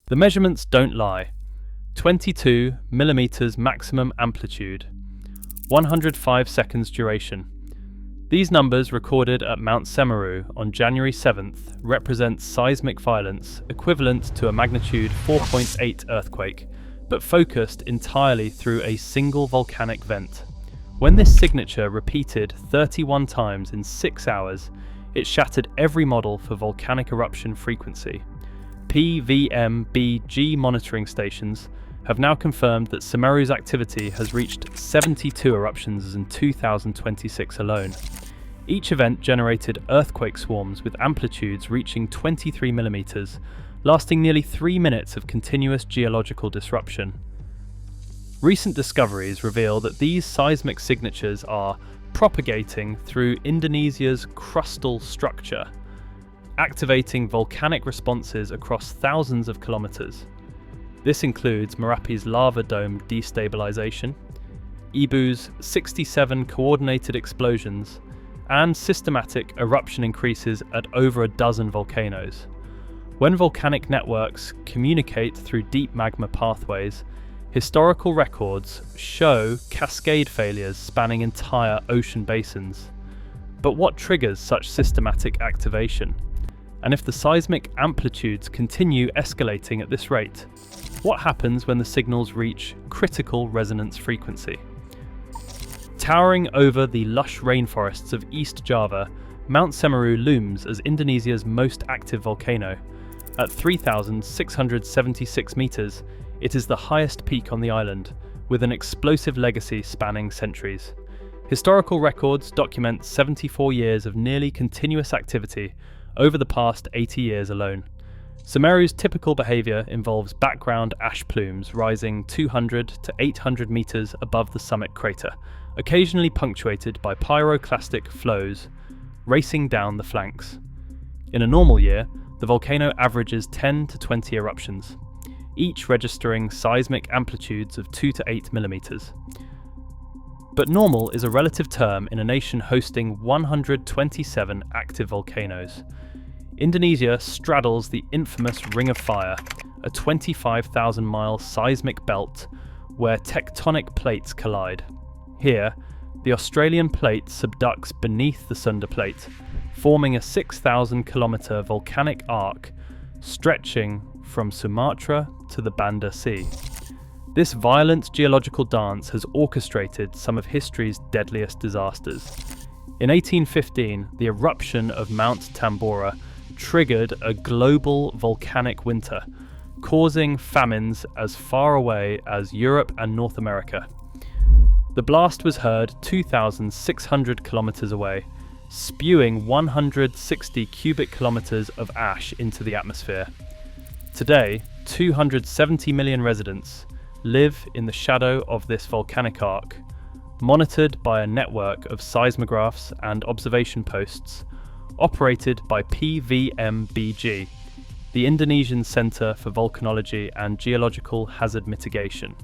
The measurements don't lie. 22 millimeters maximum amplitude, 105 seconds duration. These numbers recorded at Mount Semeru on January 7th represent seismic violence equivalent to a magnitude 4.8 earthquake, but focused entirely through a single volcanic vent. When this signature repeated 31 times in 6 hours, it shattered every model for volcanic eruption frequency. PVM-BG monitoring stations have now confirmed that Semeru's activity has reached 72 eruptions in 2026 alone. Each event generated earthquake swarms with amplitudes reaching 23 millimeters, lasting nearly 3 minutes of continuous geological disruption. Recent discoveries reveal that these seismic signatures are propagating through Indonesia's crustal structure, activating volcanic responses across thousands of kilometers. This includes Merapi's lava dome destabilization, Ibu's 67 coordinated explosions, and systematic eruption increases at over a dozen volcanoes. When volcanic networks communicate through deep magma pathways, historical records show cascade failures spanning entire ocean basins. But what triggers such systematic activation? And if the seismic amplitudes continue escalating at this rate, what happens when the signals reach critical resonance frequency? Towering over the lush rainforests of East Java, Mount Semeru looms as Indonesia's most active volcano. At 3,676 meters, it is the highest peak on the island, with an explosive legacy spanning centuries. Historical records document 74 years of nearly continuous activity over the past 80 years alone. Semeru's typical behaviour involves background ash plumes rising 200 to 800 meters above the summit crater, occasionally punctuated by pyroclastic flows racing down the flanks. In a normal year, the volcano averages 10 to 20 eruptions, each registering seismic amplitudes of 2 to 8 millimeters. But normal is a relative term in a nation hosting 127 active volcanoes. Indonesia straddles the infamous Ring of Fire, a 25,000-mile seismic belt where tectonic plates collide. Here, the Australian plate subducts beneath the Sunda plate, forming a 6,000-kilometre volcanic arc stretching from Sumatra to the Banda Sea. This violent geological dance has orchestrated some of history's deadliest disasters. In 1815, the eruption of Mount Tambora triggered a global volcanic winter, causing famines as far away as Europe and North America. The blast was heard 2,600 kilometers away, spewing 160 cubic kilometers of ash into the atmosphere. Today, 270 million residents live in the shadow of this volcanic arc, monitored by a network of seismographs and observation posts operated by PVM-BG, the Indonesian Center for Volcanology and Geological Hazard Mitigation.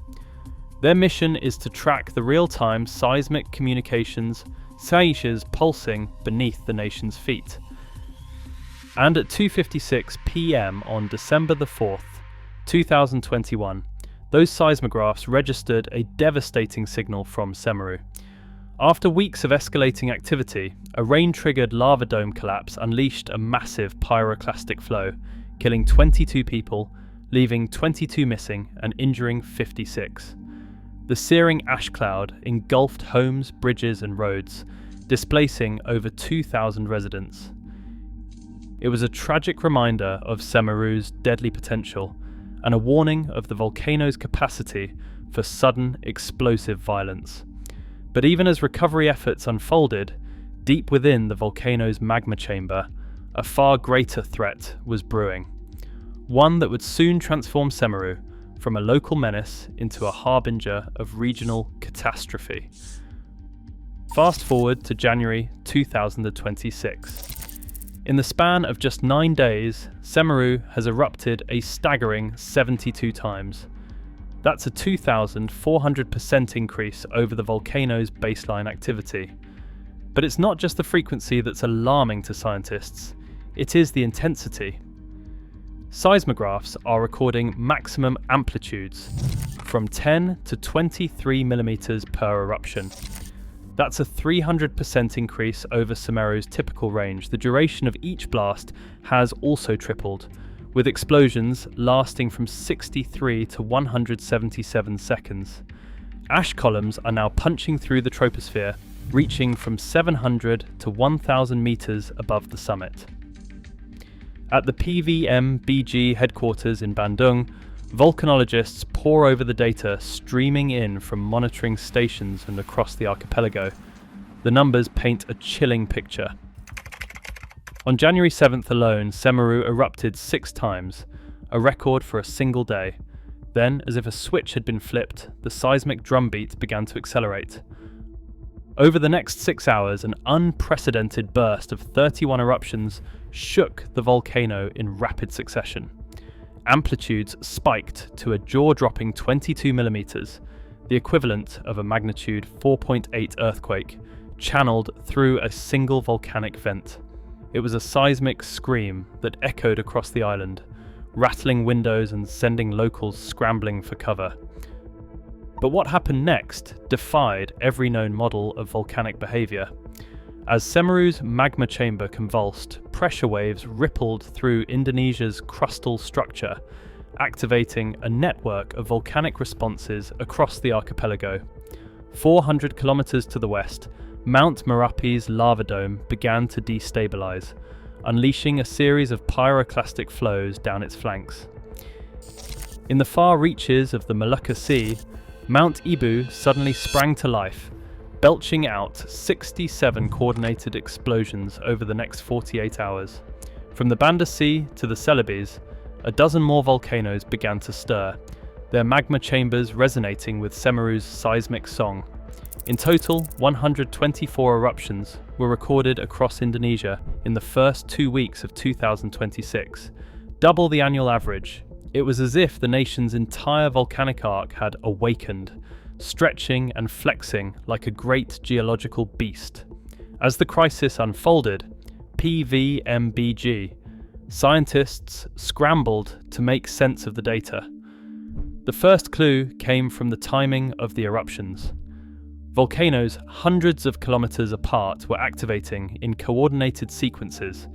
Their mission is to track the real-time seismic communications seishes pulsing beneath the nation's feet. And at 2:56 p.m. on December the 4th, 2021, those seismographs registered a devastating signal from Semeru. After weeks of escalating activity, a rain-triggered lava dome collapse unleashed a massive pyroclastic flow, killing 22 people, leaving 22 missing and injuring 56. The searing ash cloud engulfed homes, bridges and roads, displacing over 2,000 residents. It was a tragic reminder of Semeru's deadly potential and a warning of the volcano's capacity for sudden explosive violence. But even as recovery efforts unfolded, deep within the volcano's magma chamber, a far greater threat was brewing. One that would soon transform Semeru from a local menace into a harbinger of regional catastrophe. Fast forward to January 2026. In the span of just 9 days, Semeru has erupted a staggering 72 times. That's a 2,400% increase over the volcano's baseline activity. But it's not just the frequency that's alarming to scientists, it is the intensity. Seismographs are recording maximum amplitudes from 10 to 23 millimeters per eruption. That's a 300% increase over Semeru's typical range. The duration of each blast has also tripled, with explosions lasting from 63 to 177 seconds. Ash columns are now punching through the troposphere, reaching from 700 to 1,000 meters above the summit. At the PVMBG headquarters in Bandung, volcanologists pore over the data streaming in from monitoring stations and across the archipelago. The numbers paint a chilling picture. On January 7th alone, Semeru erupted 6 times, a record for a single day. Then, as if a switch had been flipped, the seismic drumbeat began to accelerate. Over the next 6 hours, an unprecedented burst of 31 eruptions shook the volcano in rapid succession. Amplitudes spiked to a jaw-dropping 22 millimeters, the equivalent of a magnitude 4.8 earthquake, channeled through a single volcanic vent. It was a seismic scream that echoed across the island, rattling windows and sending locals scrambling for cover. But what happened next defied every known model of volcanic behavior. As Semeru's magma chamber convulsed, pressure waves rippled through Indonesia's crustal structure, activating a network of volcanic responses across the archipelago. 400 kilometers to the west, Mount Merapi's lava dome began to destabilize, unleashing a series of pyroclastic flows down its flanks. In the far reaches of the Molucca Sea, Mount Ibu suddenly sprang to life, belching out 67 coordinated explosions over the next 48 hours. From the Banda Sea to the Celebes, a dozen more volcanoes began to stir, their magma chambers resonating with Semeru's seismic song. In total, 124 eruptions were recorded across Indonesia in the first 2 weeks of 2026, double the annual average. It was as if the nation's entire volcanic arc had awakened, stretching and flexing like a great geological beast. As the crisis unfolded, PVMBG, scientists scrambled to make sense of the data. The first clue came from the timing of the eruptions. Volcanoes hundreds of kilometers apart were activating in coordinated sequences,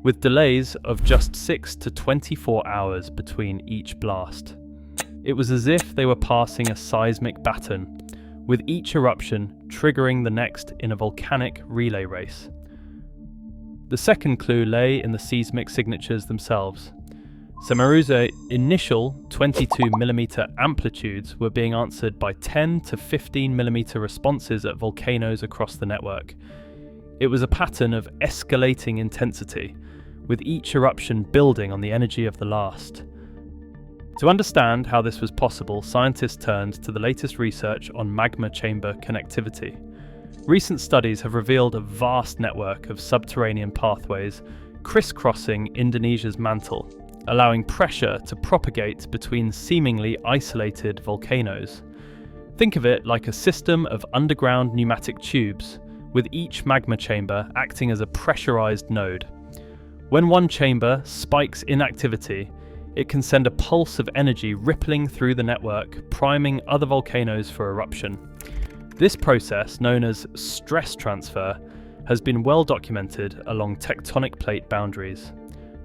with delays of just 6 to 24 hours between each blast. It was as if they were passing a seismic baton, with each eruption triggering the next in a volcanic relay race. The second clue lay in the seismic signatures themselves. Semeru's initial 22mm amplitudes were being answered by 10 to 15mm responses at volcanoes across the network. It was a pattern of escalating intensity, with each eruption building on the energy of the last. To understand how this was possible, scientists turned to the latest research on magma chamber connectivity. Recent studies have revealed a vast network of subterranean pathways crisscrossing Indonesia's mantle, allowing pressure to propagate between seemingly isolated volcanoes. Think of it like a system of underground pneumatic tubes, with each magma chamber acting as a pressurized node. When one chamber spikes in activity, it can send a pulse of energy rippling through the network, priming other volcanoes for eruption. This process, known as stress transfer, has been well documented along tectonic plate boundaries.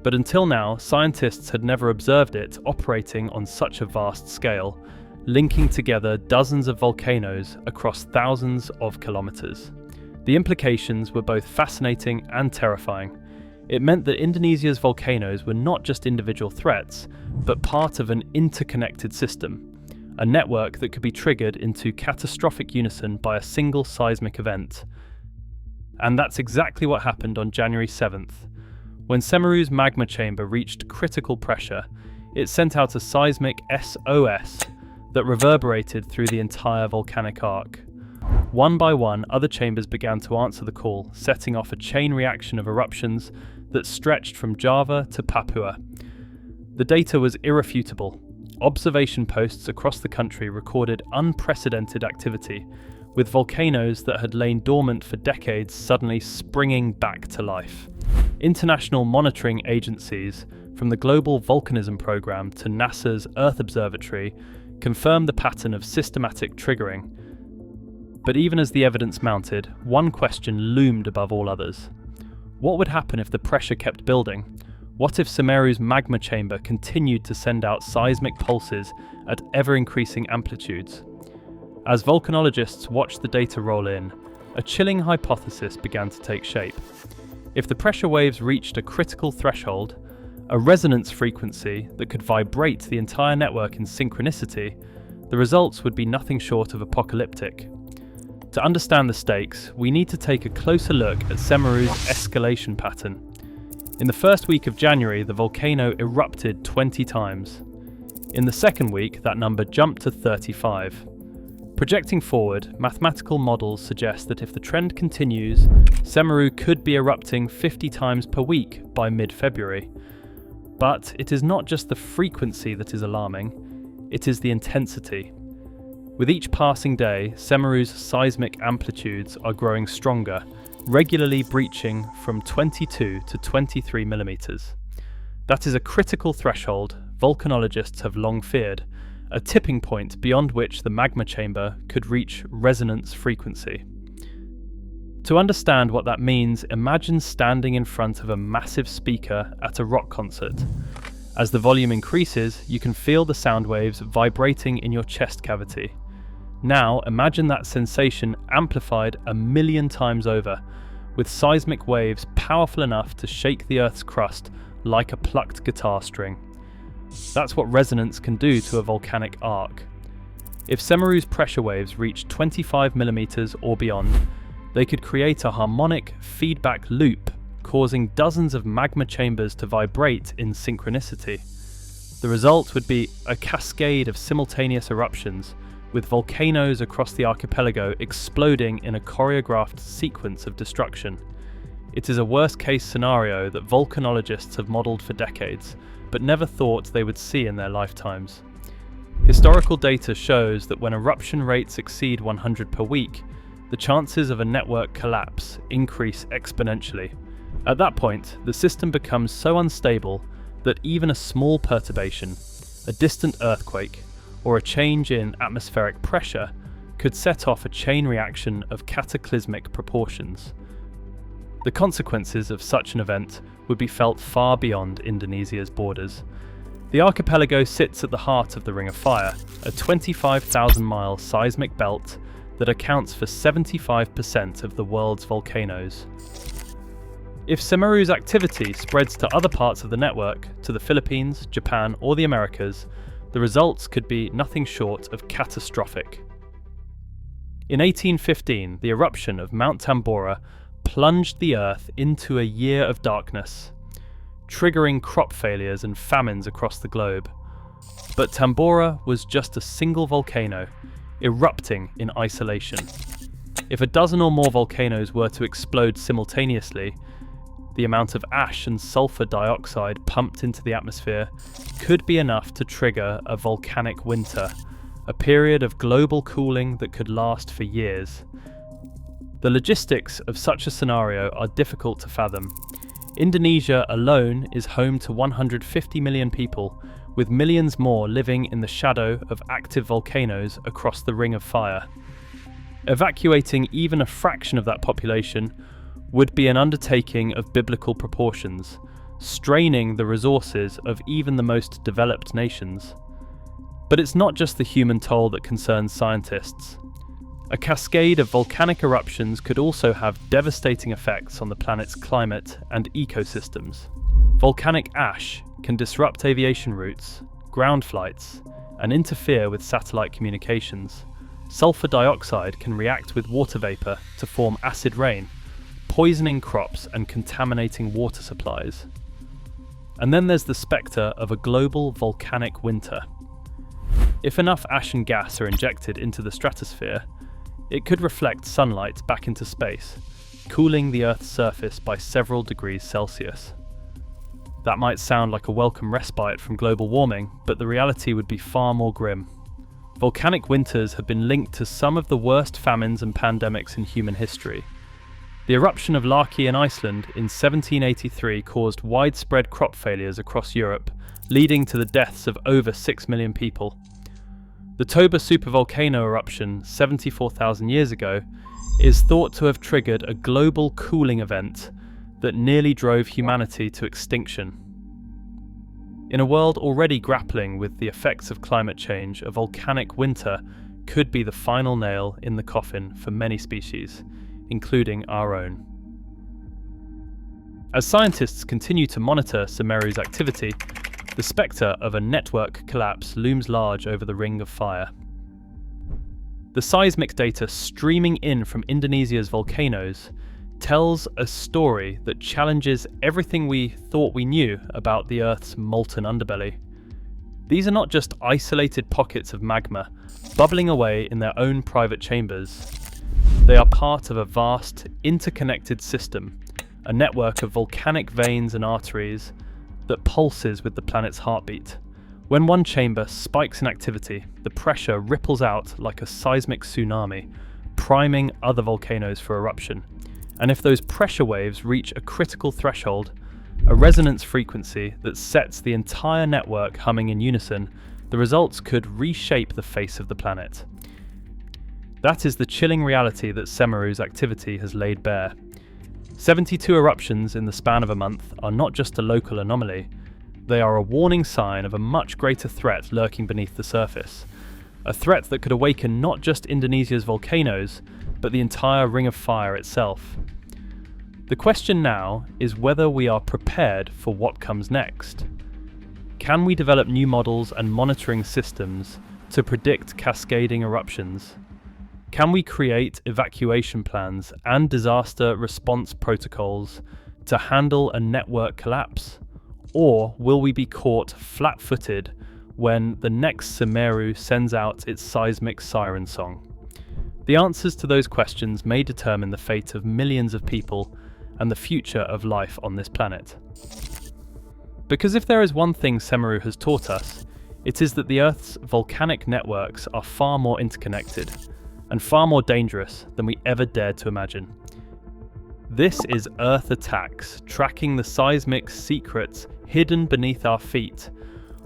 But until now, scientists had never observed it operating on such a vast scale, linking together dozens of volcanoes across thousands of kilometers. The implications were both fascinating and terrifying. It meant that Indonesia's volcanoes were not just individual threats, but part of an interconnected system, a network that could be triggered into catastrophic unison by a single seismic event. And that's exactly what happened on January 7th. When Semeru's magma chamber reached critical pressure, it sent out a seismic SOS that reverberated through the entire volcanic arc. One by one, other chambers began to answer the call, setting off a chain reaction of eruptions that stretched from Java to Papua. The data was irrefutable. Observation posts across the country recorded unprecedented activity, with volcanoes that had lain dormant for decades suddenly springing back to life. International monitoring agencies from the Global Volcanism Program to NASA's Earth Observatory confirmed the pattern of systematic triggering. But even as the evidence mounted, one question loomed above all others. What would happen if the pressure kept building? What if Semeru's magma chamber continued to send out seismic pulses at ever-increasing amplitudes? As volcanologists watched the data roll in, a chilling hypothesis began to take shape. If the pressure waves reached a critical threshold, a resonance frequency that could vibrate the entire network in synchronicity, the results would be nothing short of apocalyptic. To understand the stakes, we need to take a closer look at Semeru's escalation pattern. In the first week of January, the volcano erupted 20 times. In the second week, that number jumped to 35. Projecting forward, mathematical models suggest that if the trend continues, Semeru could be erupting 50 times per week by mid-February. But it is not just the frequency that is alarming, it is the intensity. With each passing day, Semeru's seismic amplitudes are growing stronger, regularly breaching from 22 to 23 millimeters. That is a critical threshold volcanologists have long feared, a tipping point beyond which the magma chamber could reach resonance frequency. To understand what that means, imagine standing in front of a massive speaker at a rock concert. As the volume increases, you can feel the sound waves vibrating in your chest cavity. Now imagine that sensation amplified 1,000,000 times over, with seismic waves powerful enough to shake the Earth's crust like a plucked guitar string. That's what resonance can do to a volcanic arc. If Semeru's pressure waves reach 25 millimeters or beyond, they could create a harmonic feedback loop, causing dozens of magma chambers to vibrate in synchronicity. The result would be a cascade of simultaneous eruptions, with volcanoes across the archipelago exploding in a choreographed sequence of destruction. It is a worst-case scenario that volcanologists have modelled for decades, but never thought they would see in their lifetimes. Historical data shows that when eruption rates exceed 100 per week, the chances of a network collapse increase exponentially. At that point, the system becomes so unstable that even a small perturbation, a distant earthquake, or a change in atmospheric pressure could set off a chain reaction of cataclysmic proportions. The consequences of such an event would be felt far beyond Indonesia's borders. The archipelago sits at the heart of the Ring of Fire, a 25,000-mile seismic belt that accounts for 75% of the world's volcanoes. If Semeru's activity spreads to other parts of the network, to the Philippines, Japan, or the Americas, the results could be nothing short of catastrophic. In 1815, the eruption of Mount Tambora plunged the Earth into a year of darkness, triggering crop failures and famines across the globe. But Tambora was just a single volcano, erupting in isolation. If a dozen or more volcanoes were to explode simultaneously, the amount of ash and sulfur dioxide pumped into the atmosphere could be enough to trigger a volcanic winter, a period of global cooling that could last for years. The logistics of such a scenario are difficult to fathom. Indonesia alone is home to 150 million people, with millions more living in the shadow of active volcanoes across the Ring of Fire. Evacuating even a fraction of that population would be an undertaking of biblical proportions, straining the resources of even the most developed nations. But it's not just the human toll that concerns scientists. A cascade of volcanic eruptions could also have devastating effects on the planet's climate and ecosystems. Volcanic ash can disrupt aviation routes, ground flights, and interfere with satellite communications. Sulfur dioxide can react with water vapor to form acid rain, poisoning crops and contaminating water supplies. And then there's the spectre of a global volcanic winter. If enough ash and gas are injected into the stratosphere, it could reflect sunlight back into space, cooling the Earth's surface by several degrees Celsius. That might sound like a welcome respite from global warming, but the reality would be far more grim. Volcanic winters have been linked to some of the worst famines and pandemics in human history. The eruption of Laki in Iceland in 1783 caused widespread crop failures across Europe, leading to the deaths of over 6 million people. The Toba supervolcano eruption 74,000 years ago is thought to have triggered a global cooling event that nearly drove humanity to extinction. In a world already grappling with the effects of climate change, a volcanic winter could be the final nail in the coffin for many species, including our own. As scientists continue to monitor Semeru's activity, the spectre of a network collapse looms large over the Ring of Fire. The seismic data streaming in from Indonesia's volcanoes tells a story that challenges everything we thought we knew about the Earth's molten underbelly. These are not just isolated pockets of magma bubbling away in their own private chambers. They are part of a vast, interconnected system, a network of volcanic veins and arteries that pulses with the planet's heartbeat. When one chamber spikes in activity, the pressure ripples out like a seismic tsunami, priming other volcanoes for eruption. And if those pressure waves reach a critical threshold, a resonance frequency that sets the entire network humming in unison, the results could reshape the face of the planet. That is the chilling reality that Semeru's activity has laid bare. 72 eruptions in the span of a month are not just a local anomaly, they are a warning sign of a much greater threat lurking beneath the surface. A threat that could awaken not just Indonesia's volcanoes, but the entire Ring of Fire itself. The question now is whether we are prepared for what comes next. Can we develop new models and monitoring systems to predict cascading eruptions? Can we create evacuation plans and disaster response protocols to handle a network collapse? Or will we be caught flat-footed when the next Semeru sends out its seismic siren song? The answers to those questions may determine the fate of millions of people and the future of life on this planet. Because if there is one thing Semeru has taught us, it is that the Earth's volcanic networks are far more interconnected and far more dangerous than we ever dared to imagine. This is Earth Attacks, tracking the seismic secrets hidden beneath our feet.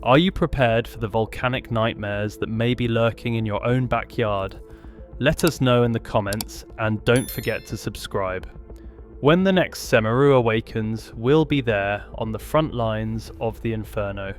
Are you prepared for the volcanic nightmares that may be lurking in your own backyard? Let us know in the comments, and don't forget to subscribe. When the next Semeru awakens, we'll be there on the front lines of the inferno.